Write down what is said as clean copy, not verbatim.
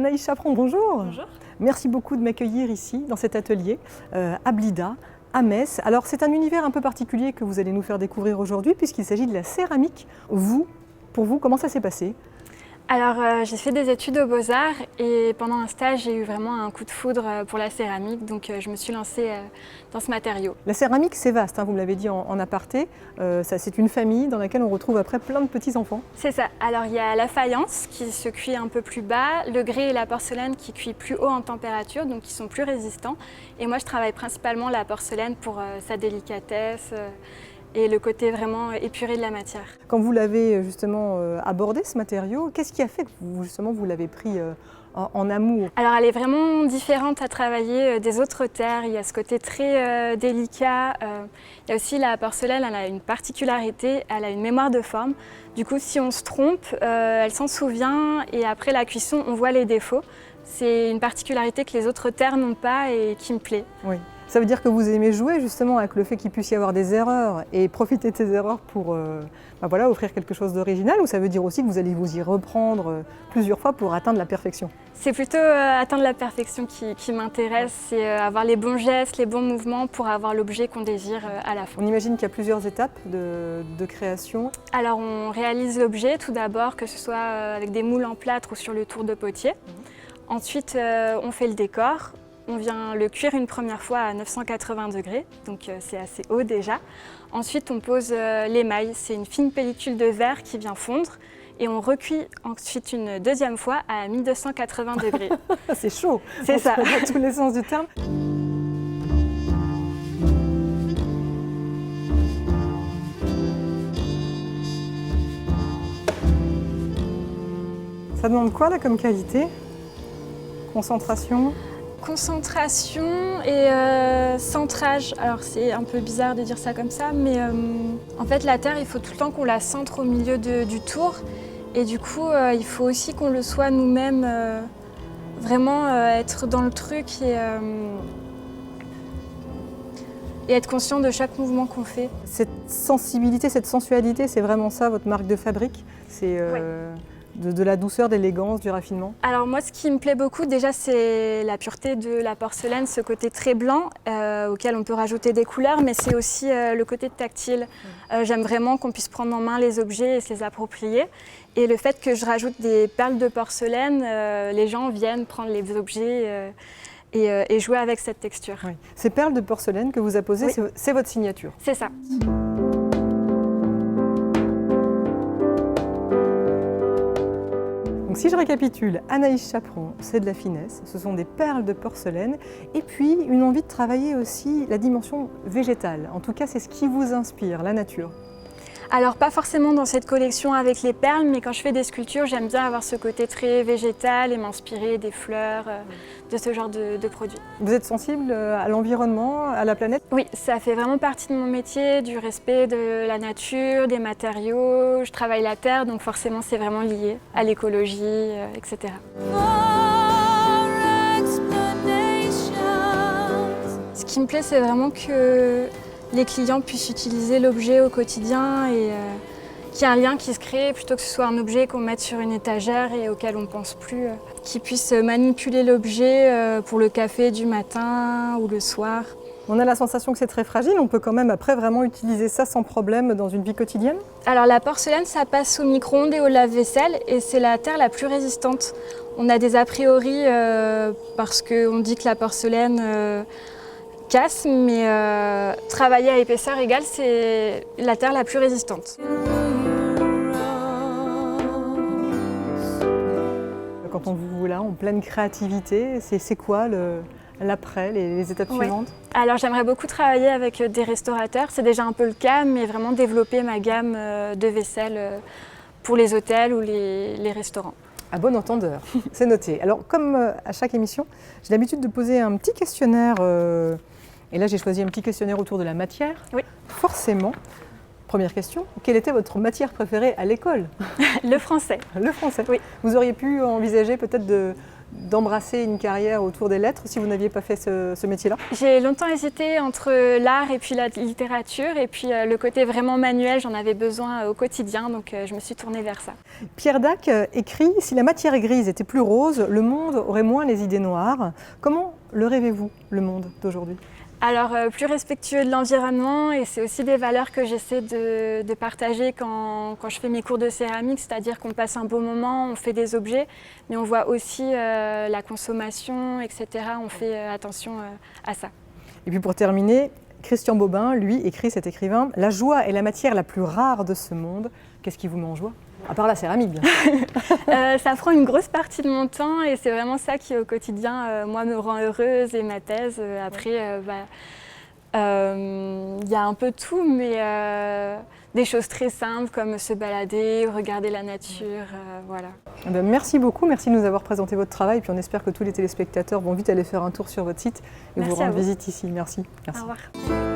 Anaïs Chaperon, bonjour. Bonjour. Merci beaucoup de m'accueillir ici, dans cet atelier, à Blida, à Metz. Alors c'est un univers un peu particulier que vous allez nous faire découvrir aujourd'hui, puisqu'il s'agit de la céramique. Pour vous, comment ça s'est passé ? Alors j'ai fait des études aux Beaux-Arts et pendant un stage j'ai eu vraiment un coup de foudre pour la céramique, donc je me suis lancée dans ce matériau. La céramique c'est vaste, hein, vous me l'avez dit en aparté, c'est une famille dans laquelle on retrouve après plein de petits-enfants. C'est ça, alors il y a la faïence qui se cuit un peu plus bas, le grès et la porcelaine qui cuit plus haut en température, donc qui sont plus résistants. Et moi je travaille principalement la porcelaine pour sa délicatesse et le côté vraiment épuré de la matière. Quand vous l'avez justement abordé ce matériau, qu'est-ce qui a fait que vous l'avez pris en amour? Alors elle est vraiment différente à travailler des autres terres, il y a ce côté très délicat. Il y a aussi la porcelaine, elle a une particularité, elle a une mémoire de forme. Du coup si on se trompe, elle s'en souvient et après la cuisson on voit les défauts. C'est une particularité que les autres terres n'ont pas et qui me plaît. Oui. Ça veut dire que vous aimez jouer justement avec le fait qu'il puisse y avoir des erreurs et profiter de ces erreurs pour offrir quelque chose d'original, ou ça veut dire aussi que vous allez vous y reprendre plusieurs fois pour atteindre la perfection? C'est plutôt atteindre la perfection qui m'intéresse, c'est avoir les bons gestes, les bons mouvements pour avoir l'objet qu'on désire à la fin. On imagine qu'il y a plusieurs étapes de création. Alors on réalise l'objet tout d'abord, que ce soit avec des moules en plâtre ou sur le tour de potier. Ensuite on fait le décor. On vient le cuire une première fois à 980 degrés, donc c'est assez haut déjà. Ensuite, on pose l'émail, c'est une fine pellicule de verre qui vient fondre. Et on recuit ensuite une deuxième fois à 1280 degrés. C'est chaud, c'est ça. Dans tous les sens du terme. Ça demande quoi là comme qualité? Concentration? Concentration et centrage. Alors c'est un peu bizarre de dire ça comme ça, mais en fait la terre, il faut tout le temps qu'on la centre au milieu du tour. Et du coup, il faut aussi qu'on le soit nous-mêmes, vraiment être dans le truc et être conscient de chaque mouvement qu'on fait. Cette sensibilité, cette sensualité, c'est vraiment ça votre marque de fabrique? C'est de la douceur, d'élégance, du raffinement? Alors moi, ce qui me plaît beaucoup, déjà, c'est la pureté de la porcelaine, ce côté très blanc auquel on peut rajouter des couleurs, mais c'est aussi le côté tactile. J'aime vraiment qu'on puisse prendre en main les objets et se les approprier. Et le fait que je rajoute des perles de porcelaine, les gens viennent prendre les objets et jouer avec cette texture. Oui. Ces perles de porcelaine que vous apposez, oui, c'est votre signature? C'est ça. Donc si je récapitule, Anaïs Chaperon, c'est de la finesse, ce sont des perles de porcelaine et puis une envie de travailler aussi la dimension végétale. En tout cas, c'est ce qui vous inspire, la nature. Alors pas forcément dans cette collection avec les perles, mais quand je fais des sculptures, j'aime bien avoir ce côté très végétal et m'inspirer des fleurs, de ce genre de produits. Vous êtes sensible à l'environnement, à la planète? Oui, ça fait vraiment partie de mon métier, du respect de la nature, des matériaux. Je travaille la terre, donc forcément c'est vraiment lié à l'écologie, etc. Ce qui me plaît, c'est vraiment que les clients puissent utiliser l'objet au quotidien et qu'il y ait un lien qui se crée plutôt que ce soit un objet qu'on mette sur une étagère et auquel on ne pense plus. Qu'ils puissent manipuler l'objet pour le café du matin ou le soir. On a la sensation que c'est très fragile, on peut quand même après vraiment utiliser ça sans problème dans une vie quotidienne? Alors la porcelaine, ça passe au micro-ondes et au lave-vaisselle et c'est la terre la plus résistante. On a des a priori parce qu'on dit que la porcelaine casse, mais travailler à épaisseur égale, c'est la terre la plus résistante. Quand on vous là en pleine créativité, c'est quoi l'après, les étapes suivantes? Alors j'aimerais beaucoup travailler avec des restaurateurs, c'est déjà un peu le cas, mais vraiment développer ma gamme de vaisselle pour les hôtels ou les restaurants. À bon entendeur, c'est noté. Alors comme à chaque émission, j'ai l'habitude de poser un petit questionnaire. Et là, j'ai choisi un petit questionnaire autour de la matière. Oui. Forcément. Première question, quelle était votre matière préférée à l'école? Le français. Le français. Oui. Vous auriez pu envisager peut-être de d'embrasser une carrière autour des lettres si vous n'aviez pas fait ce métier-là? J'ai longtemps hésité entre l'art et puis la littérature, et puis le côté vraiment manuel, j'en avais besoin au quotidien, donc je me suis tournée vers ça. Pierre Dac écrit « Si la matière grise était plus rose, le monde aurait moins les idées noires ». Comment le rêvez-vous, le monde d'aujourd'hui? Alors, plus respectueux de l'environnement, et c'est aussi des valeurs que j'essaie de partager quand je fais mes cours de céramique, c'est-à-dire qu'on passe un beau moment, on fait des objets, mais on voit aussi la consommation, etc. On fait attention à ça. Et puis pour terminer, Christian Bobin, lui, écrit, cet écrivain, « La joie est la matière la plus rare de ce monde. Qu'est-ce qui vous met en joie ?» À part la céramique, bien sûr. Ça prend une grosse partie de mon temps, et c'est vraiment ça qui, au quotidien, moi, me rend heureuse, et ma thèse. Après, il y a un peu tout, mais des choses très simples comme se balader, regarder la nature, voilà. Eh bien, merci beaucoup, merci de nous avoir présenté votre travail, puis on espère que tous les téléspectateurs vont vite aller faire un tour sur votre site et Merci vous rendre à vous. visite ici. Merci. Au revoir.